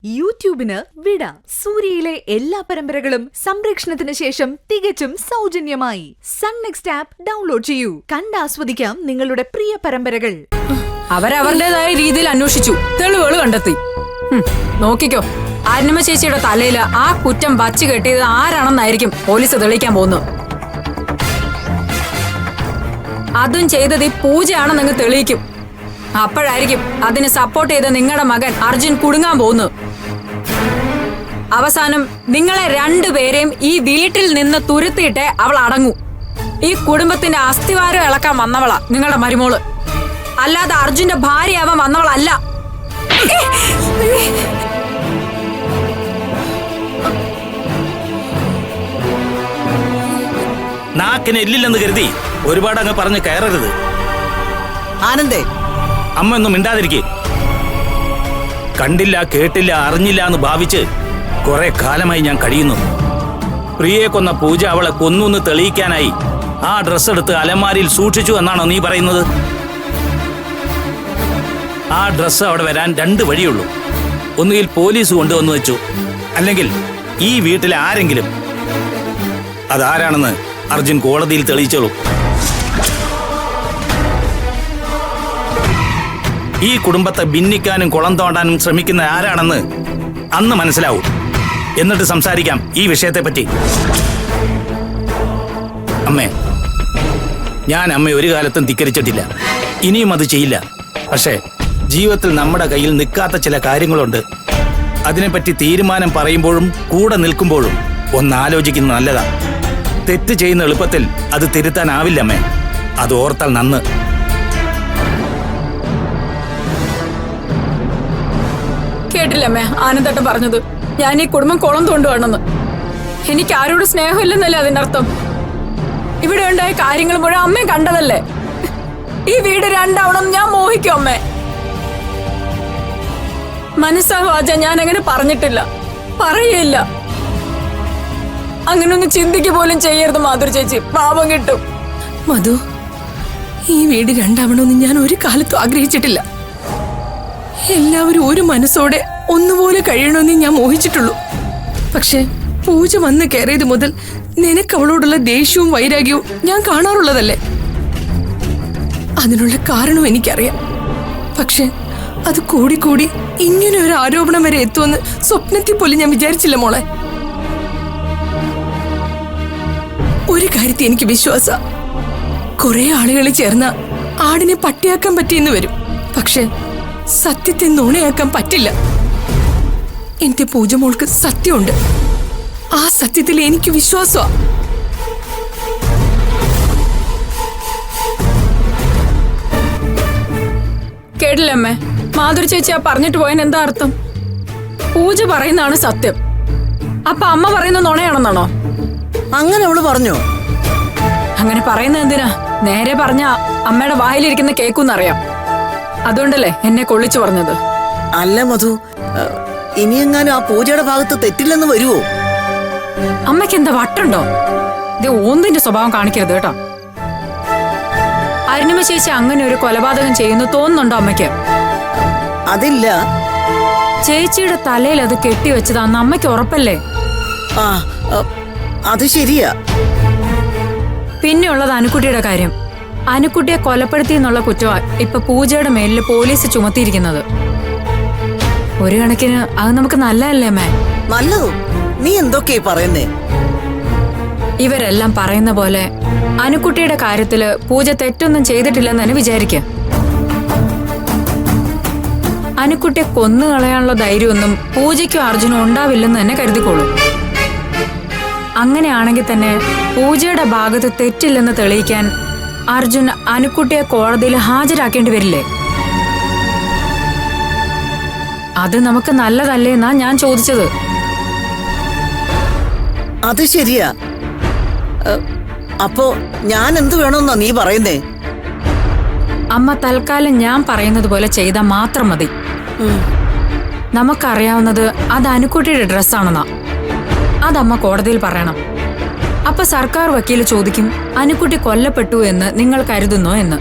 യൂട്യൂബിന് വിട. സൂര്യയിലെ എല്ലാ പരമ്പരകളും സംരക്ഷണത്തിന് ശേഷം തികച്ചും സൗജന്യമായി സൺ നെക്സ്റ്റ് ആപ്പ് ഡൗൺലോഡ് ചെയ്യൂ. കണ്ടാസ്വദിക്കാം നിങ്ങളുടെ പ്രിയ പരമ്പരകൾ. അവരവരുടേതായ രീതിയിൽ അന്വേഷിച്ചു, തെളിവുകൾ കണ്ടെത്തി. നോക്കിക്കോ, അരുണിമ ചേച്ചിയുടെ തലയിൽ ആ കുറ്റം വച്ചു കെട്ടിയത് ആരാണെന്നായിരിക്കും പോലീസ് തെളിയിക്കാൻ പോകുന്നത്. അതും ചെയ്തത് ഈ പൂജയാണെന്നങ്ങ് തെളിയിക്കും. അപ്പോഴായിരിക്കും അതിന് സപ്പോർട്ട് ചെയ്ത നിങ്ങളുടെ മകൻ അർജുൻ കുടുങ്ങാൻ പോകുന്നത്. അവസാനം നിങ്ങളെ രണ്ടുപേരെയും ഈ വീട്ടിൽ നിന്ന് തുരുത്തിയിട്ടേ അവൾ അടങ്ങൂ. ഈ കുടുംബത്തിന്റെ അസ്ഥിവാരം ഇളക്കാൻ വന്നവളാ നിങ്ങളുടെ മരുമോള്, അല്ലാതെ അർജുന്റെ ഭാര്യയാവാൻ വന്നവളല്ല. നാക്കിന് എല്ലില്ലെന്ന് കരുതി ഒരുപാട് അങ്ങ് പറഞ്ഞ് കയറരുത്. ആനന്ദേ, അമ്മ ഒന്നും മിണ്ടാതിരിക്കേ. കണ്ടില്ല, കേട്ടില്ല, അറിഞ്ഞില്ല എന്ന് ഭാവിച്ച് കുറെ കാലമായി ഞാൻ കഴിയുന്നു. പ്രിയയെ കൊന്ന പൂജ അവളെ കൊന്നു തെളിയിക്കാനായി ആ ഡ്രസ്സ് എടുത്ത് അലമാരിയിൽ സൂക്ഷിച്ചു എന്നാണോ നീ പറയുന്നത്? ആ ഡ്രസ്സ് അവിടെ വരാൻ രണ്ട് വഴിയുള്ളൂ. ഒന്നുകിൽ പോലീസ് കൊണ്ടുവന്നു വെച്ചു, അല്ലെങ്കിൽ ഈ വീട്ടിലെ ആരെങ്കിലും. അതാരാണെന്ന് അർജുൻ കോടതിയിൽ തെളിയിച്ചോളൂ. ഈ കുടുംബത്തെ ഭിന്നിക്കാനും കുളം തോണ്ടാനും ശ്രമിക്കുന്ന ആരാണെന്ന് അന്ന് മനസ്സിലാവും. എന്നിട്ട് സംസാരിക്കാം ഈ വിഷയത്തെപ്പറ്റി. അമ്മേ, ഞാൻ അമ്മയെ ഒരു കാലത്തും ധിക്കരിച്ചിട്ടില്ല, ഇനിയും അത് ചെയ്യില്ല. പക്ഷേ ജീവിതത്തിൽ നമ്മുടെ കയ്യിൽ നിൽക്കാത്ത ചില കാര്യങ്ങളുണ്ട്. അതിനെപ്പറ്റി തീരുമാനം പറയുമ്പോഴും കൂടെ നിൽക്കുമ്പോഴും ഒന്ന് ആലോചിക്കുന്നത് നല്ലതാ. തെറ്റ് ചെയ്യുന്ന എളുപ്പത്തിൽ അത് തിരുത്താനാവില്ല അമ്മേ, അത് ഓർത്താൽ നന്ന്. കേട്ടില്ലമ്മേ ആനന്ദേട്ടൻ പറഞ്ഞത്? ഞാൻ ഈ കുടുംബം കുളം തോണ്ടുവാണെന്ന്. എനിക്ക് ആരോട് സ്നേഹമില്ലെന്നല്ലേ അതിന്റെ അർത്ഥം? ഇവിടെ ഉണ്ടായ കാര്യങ്ങൾ മുഴുവൻ അമ്മയെ കണ്ടതല്ലേ? ഈ വീട് രണ്ടാവണം ഞാൻ മോഹിക്കും അമ്മേ. മനസ്സാവാച ഞാൻ അങ്ങനെ പറഞ്ഞിട്ടില്ല, പറയില്ല. അങ്ങനൊന്ന് ചിന്തിക്ക് പോലും ചെയ്യരുത് മാധുരി ചേച്ചി, പാപം കിട്ടും. മധു, ഈ വീട് രണ്ടാവണമെന്ന് ഞാൻ ഒരു കാലത്തും ആഗ്രഹിച്ചിട്ടില്ല. എല്ലാവരും ഒരു മനസ്സോടെ ഒന്നുപോലെ കഴിയണമെന്ന് ഞാൻ മോഹിച്ചിട്ടുള്ളൂ. പക്ഷെ പൂജ വന്ന് കയറിയത് മുതൽ നിനക്ക് അവളോടുള്ള ദേഷ്യവും വൈരാഗ്യവും ഞാൻ കാണാറുള്ളതല്ലേ? അതിനുള്ള കാരണം എനിക്കറിയാം. പക്ഷെ അത് കൂടിക്കൂടി ഇങ്ങനെ ഒരു ആരോപണം വരെ എത്തുമെന്ന് സ്വപ്നത്തിൽ പോലും ഞാൻ വിചാരിച്ചില്ല മോളെ. ഒരു കാര്യത്തിൽ എനിക്ക് വിശ്വാസ, കുറെ ആളുകൾ ചേർന്ന ആടിനെ പട്ടിയാക്കാൻ പറ്റിയെന്ന് വരും, പക്ഷെ സത്യത്തെ നുണയാക്കാൻ പറ്റില്ല. എന്റെ പൂജമോൾക്ക് സത്യമുണ്ട്. ആ സത്യത്തിൽ എനിക്ക് വിശ്വാസമാണ്. കേട്ടില്ലമ്മേ, മാധുരി ചേച്ചി ആ പറഞ്ഞിട്ട് പോയാൻ എന്താ അർത്ഥം? പൂജ പറയുന്നതാണ് സത്യം, അപ്പൊ അമ്മ പറയുന്ന നുണയാണെന്നാണോ? അങ്ങനെ അവള് പറഞ്ഞോ? അങ്ങനെ പറയുന്നത് എന്തിനാ? നേരെ പറഞ്ഞ അമ്മയുടെ വായിലിരിക്കുന്ന കേക്കുന്നറിയാം. അതുകൊണ്ടല്ലേ എന്നെ കൊള്ളിച്ചു പറഞ്ഞത്. അല്ല മധു, ഇനിയെങ്ങാനും ആ പൂജയുടെ ഭാഗത്ത് തെറ്റില്ലെന്ന് വരുവോ? അമ്മയ്ക്ക് എന്താ വട്ടുണ്ടോ? ഇത് ഓന്തിന്റെ സ്വഭാവം കാണിക്കരുത് കേട്ടോ. അരുണിമ ചേച്ചി അങ്ങനെ ഒരു കൊലപാതകം ചെയ്യുന്നു തോന്നുന്നുണ്ടോ അമ്മയ്ക്ക്? അതില്ല. ചേച്ചിയുടെ തലയിൽ അത് കെട്ടിവെച്ചതാന്ന് അമ്മയ്ക്ക് ഉറപ്പല്ലേ? ആ, അത് ശരിയാ. പിന്നെയുള്ളത് അനുക്കുട്ടിയുടെ കാര്യം. അനുക്കുട്ടിയെ കൊലപ്പെടുത്തി എന്നുള്ള കുറ്റമാണ് ഇപ്പൊ പൂജയുടെ മേലിൽ പോലീസ് ചുമത്തിയിരിക്കുന്നത്. ഒരു കണക്കിന് അത് നമുക്ക് നല്ലതല്ലേ അമ്മേ? നല്ലതോ? നീ എന്തൊക്കെയാ പറയുന്നേ? ഇവരെല്ലാം പറയുന്ന പോലെ അനുക്കുട്ടിയുടെ കാര്യത്തില് പൂജ തെറ്റൊന്നും ചെയ്തിട്ടില്ലെന്ന് തന്നെ വിചാരിക്കുക. അനുക്കുട്ടിയെ കൊന്നു കളയാനുള്ള ധൈര്യമൊന്നും പൂജയ്ക്കും അർജുനും ഉണ്ടാവില്ലെന്ന് തന്നെ കരുതിക്കോളൂ. അങ്ങനെയാണെങ്കിൽ തന്നെ പൂജയുടെ ഭാഗത്ത് തെറ്റില്ലെന്ന് തെളിയിക്കാൻ അർജുൻ അനുക്കുട്ടിയെ കോടതിയിൽ ഹാജരാക്കേണ്ടി വരില്ലേ? അത് നമുക്ക് നല്ലതല്ലേ എന്നാ ഞാൻ ചോദിച്ചത്. അത് ശരിയാ. അപ്പോ ഞാൻ എന്ത് വേണമെന്നാ നീ പറയുന്നേ? അമ്മ തൽക്കാലം ഞാൻ പറയുന്നത് പോലെ ചെയ്താൽ മാത്രം മതി. നമുക്കറിയാവുന്നത് അത് അനുക്കുട്ടിയുടെ ഡ്രസ്സാണെന്നാ. അതമ്മ കോടതിയിൽ പറയണം. അപ്പൊ സർക്കാർ വക്കീല് ചോദിക്കും, അനുക്കുട്ടി കൊല്ലപ്പെട്ടു എന്ന് നിങ്ങൾ കരുതുന്നോ എന്ന്.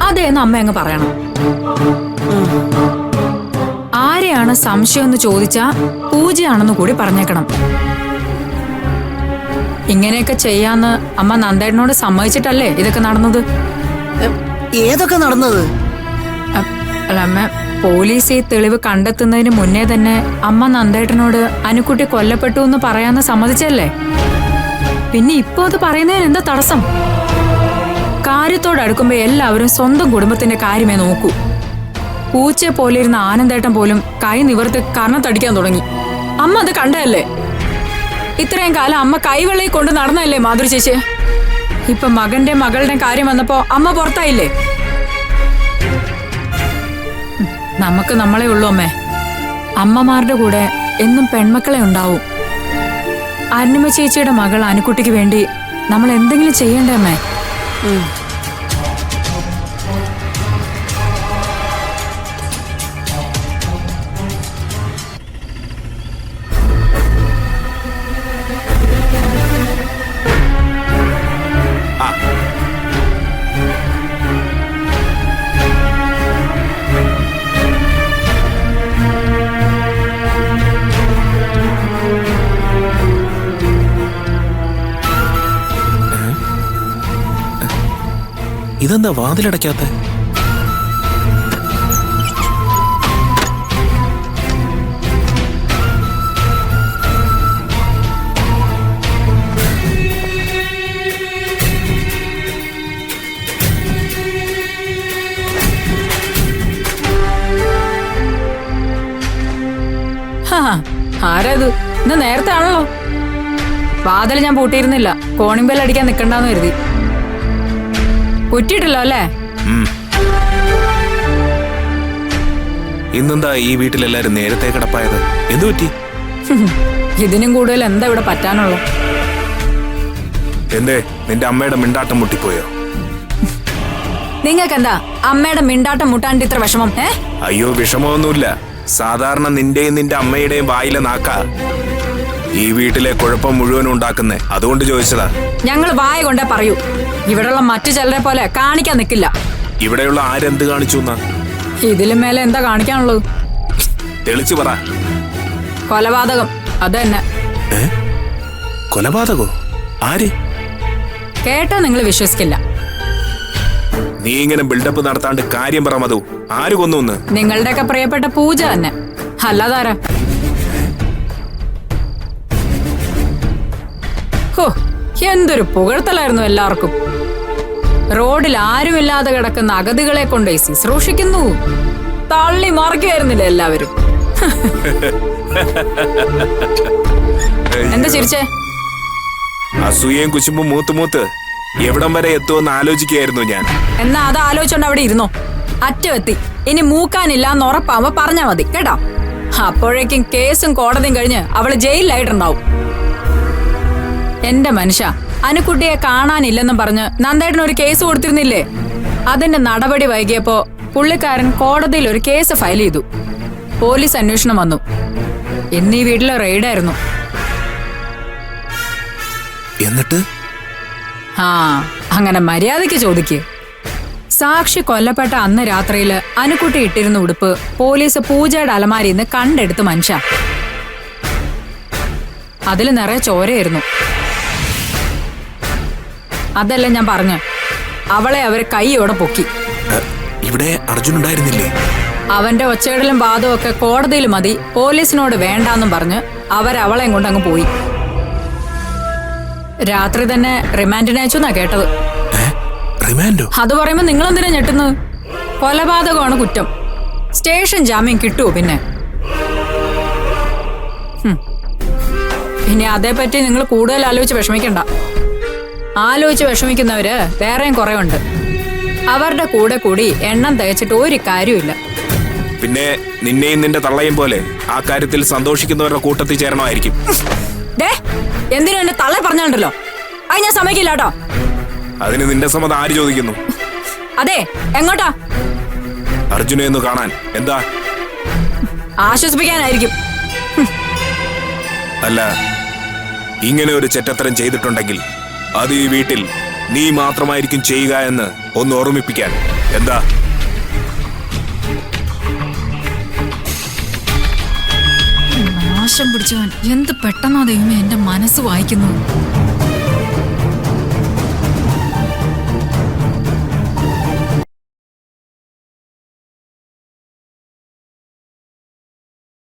അതേന്ന് അമ്മ അങ്ങ് പറയണം. ആരെ ആരെയാണ് സംശയം എന്ന് ചോദിച്ചാ പൂജയാണെന്ന് കൂടി പറഞ്ഞേക്കണം. ഇങ്ങനെയൊക്കെ ചെയ്യാന്ന് അമ്മ നന്ദേട്ടനോട് സമ്മതിച്ചിട്ടല്ലേ ഇതൊക്കെ നടന്നത്? ഏതൊക്കെ നടന്നത്? അല്ല അമ്മ, പോലീസ് ഈ തെളിവ് കണ്ടെത്തുന്നതിന് മുന്നേ തന്നെ അമ്മ നന്ദേട്ടനോട് അനുക്കുട്ടി കൊല്ലപ്പെട്ടു എന്ന് പറയാന്ന് സമ്മതിച്ചല്ലേ? പിന്നെ ഇപ്പോ അത് പറയുന്നതിന് എന്താ തടസ്സം? കാര്യത്തോടടുക്കുമ്പോ എല്ലാവരും സ്വന്തം കുടുംബത്തിന്റെ കാര്യമേ നോക്കൂ. പൂച്ചയെ പോലെ ഇരുന്ന ആനന്ദേട്ടൻ പോലും കൈ നിവർത്ത് കർണത്തടിക്കാൻ തുടങ്ങി. അമ്മ അത് കണ്ടതല്ലേ? ഇത്രയും കാലം അമ്മ കൈവെള്ളയിൽ കൊണ്ട് നടന്നല്ലേ മാധുരി ചേച്ചി? ഇപ്പൊ മകന്റെ മകളുടെ കാര്യം വന്നപ്പോ അമ്മ പുറത്തായില്ലേ? നമുക്ക് നമ്മളെ ഉള്ളൂ അമ്മേ. അമ്മമാരുടെ കൂടെ എന്നും പെൺമക്കളെ ഉണ്ടാവും. അരുണിമ ചേച്ചിയുടെ മകൾ അനുക്കുട്ടിക്ക് വേണ്ടി നമ്മൾ എന്തെങ്കിലും ചെയ്യണ്ടേ അമ്മേ? ഇതെന്താ വാതിലടയ്ക്കാത്ത? ആരാത്? ഇന്ന് നേരത്തെ ആണല്ലോ. വാതിൽ ഞാൻ പൂട്ടിയിരുന്നില്ല, കോണിംഗ് ബെൽ അടിക്കാൻ നിക്കണ്ടെന്ന് കരുതി. കുറ്റിയിട്ടല്ലോ അല്ലേ? ഇന്നെന്താ ഈ വീട്ടിലെല്ലാരും നേരത്തെ കിടപ്പായത്? എന്തു പറ്റി? ഇതിനും കൂടുതൽ എന്താ ഇവിടെ പറ്റാനുള്ളൂ? എന്തേ, നിന്റെ അമ്മയുടെ മിണ്ടാട്ടം മുട്ടിപ്പോയോ? നിങ്ങൾക്കെന്താ അമ്മയുടെ മിണ്ടാട്ടം മുട്ടാണ്ട് ഇത്ര വിഷമം? അയ്യോ, വിഷമമൊന്നുമില്ല. സാധാരണ നിന്റെയും നിന്റെ അമ്മയുടെയും വായിലെ നാക്ക ഈ വീട്ടിലെ കുഴപ്പം മുഴുവനും ഉണ്ടാക്കുന്നേ. അതുകൊണ്ട് ചോദിച്ചതാ. ഞങ്ങൾ വായ കൊണ്ടേ പറയൂ. ഇവിടെയുള്ള മറ്റു ചിലരെ പോലെ കാണിക്കാൻ നിൽക്കില്ല. ഇവിടെയുള്ള ആരെന്ത് കാണിച്ചു? ഇതിലും മേലെ എന്താ കാണിക്കാനുള്ളത്? തെളിച്ചു പറ. കൊലപാതകം, അത് തന്നെ. കൊലപാതകോ? ആര്? കേട്ടാ നിങ്ങൾ വിശ്വസിക്കില്ല. നീ ഇങ്ങനെ ബിൽഡപ്പ് നടത്താണ്ട് കാര്യം പറ മധു. ആര് കൊന്നു? നിങ്ങളുടെയൊക്കെ പ്രിയപ്പെട്ട പൂജ തന്നെ, അല്ലാതാരാ? ഹോ, എന്തൊരു പുകഴ്ത്തലായിരുന്നു എല്ലാവർക്കും. റോഡിൽ ആരുമില്ലാതെ കിടക്കുന്ന അഗതികളെ കൊണ്ട് ശുശ്രൂഷിക്കുന്നു. തള്ളി മറിക്കുമായിരുന്നില്ല എല്ലാവരും. എന്താ ചിരിച്ചേ? അസൂയയും കുശുമ്പും മൂത്ത് എവിടം വരെ എത്തുമെന്ന് ആലോചിക്കുകയായിരുന്നു ഞാൻ. എന്നാ അത് ആലോചിച്ചോണ്ട് അവിടെ ഇരുന്നോ. അറ്റമെത്തി. ഇനി മൂക്കാനില്ല എന്ന് ഉറപ്പാവുമ്പോ പറഞ്ഞാ മതി കേട്ടോ. അപ്പോഴേക്കും കേസും കോടതിയും കഴിഞ്ഞ് അവള് ജയിലിലായിട്ടുണ്ടാവും. എന്റെ മനുഷ്യ, അനുക്കുട്ടിയെ കാണാനില്ലെന്നും പറഞ്ഞ് നന്ദേട്ടൻ ഒരു കേസ് കൊടുത്തിരുന്നില്ലേ? അതിന്റെ നടപടി വൈകിയപ്പോ പുള്ളിക്കാരൻ കോടതിയിൽ ഒരു കേസ് ഫയൽ ചെയ്തു. പോലീസ് അന്വേഷണം വന്നു. ഇന്ന് ഈ വീട്ടിലെ റെയ്ഡായിരുന്നു. എന്നിട്ട് അങ്ങനെ മര്യാദയ്ക്ക് ചോദിക്ക്. സാക്ഷി കൊല്ലപ്പെട്ട അന്ന് രാത്രിയില് അനുക്കുട്ടി ഇട്ടിരുന്ന ഉടുപ്പ് പോലീസ് പൂജയുടെ അലമാരിന്ന് കണ്ടെടുത്ത് മനുഷ്യ. അതിൽ നിറയെ ചോരയായിരുന്നു. അതല്ല ഞാൻ പറഞ്ഞു, അവളെ അവര് കൈയോടെ പൊക്കി. ഇവിടെ അർജുൻ ഉണ്ടായിരുന്നില്ലേ? അവന്റെ ഒച്ചയിടലും വാദവും ഒക്കെ കോടതിയിൽ മതി, പോലീസിനോട് വേണ്ടാന്നും പറഞ്ഞ് അവരവളെയും കൊണ്ട് അങ്ങ് പോയി. രാത്രി തന്നെ റിമാൻഡിന് അയച്ചെന്നാ കേട്ടത്. റിമാൻഡോ? അത് പറയുമ്പോ നിങ്ങളെന്തിനാ ഞെട്ടുന്നത്? കൊലപാതകമാണ് കുറ്റം. സ്റ്റേഷൻ ജാമ്യം കിട്ടുമോ പിന്നെ? ഇനി അതേപ്പറ്റി നിങ്ങൾ കൂടുതൽ ആലോചിച്ച് വിഷമിക്കണ്ട. ആലോചിച്ച് വിഷമിക്കുന്നവര് വേറെയും കുറെ ഉണ്ട്. അവരുടെ കൂടെ കൂടി എണ്ണം തയ്ച്ചിട്ട് ഒരു കാര്യമില്ല. പിന്നെ നിന്നെയും നിന്റെ തള്ളയും പോലെ ആ കാര്യത്തിൽ സന്തോഷിക്കുന്നവരുടെ കൂട്ടത്തിൽ ചേരണമായിരിക്കും. എന്തിനും എന്നെ തള്ള പറഞ്ഞാലുണ്ടല്ലോ, അത് ഞാൻ സമ്മതിക്കില്ല കേട്ടോ. അതിന് നിന്റെ സമ്മതം ആര് ചോദിക്കുന്നു? അതെ, എങ്ങോട്ടാ? അർജുനെ ഒന്ന് കാണാൻ. എന്താ? ആശ്വസിപ്പിക്കാനായിരിക്കും. അല്ല, ഇങ്ങനെ ഒരു ചെറ്റത്തരം ചെയ്തിട്ടുണ്ടെങ്കിൽ അത് ഈ വീട്ടിൽ നീ മാത്രമായിരിക്കും ചെയ്യുക എന്ന് ഒന്ന് ഓർമ്മിപ്പിക്കാൻ. എന്താ? നാശം പിടിച്ചവൻ എന്ത് പെട്ടെന്നാ ദൈവമേ എന്റെ മനസ്സ് വായിക്കുന്നത്.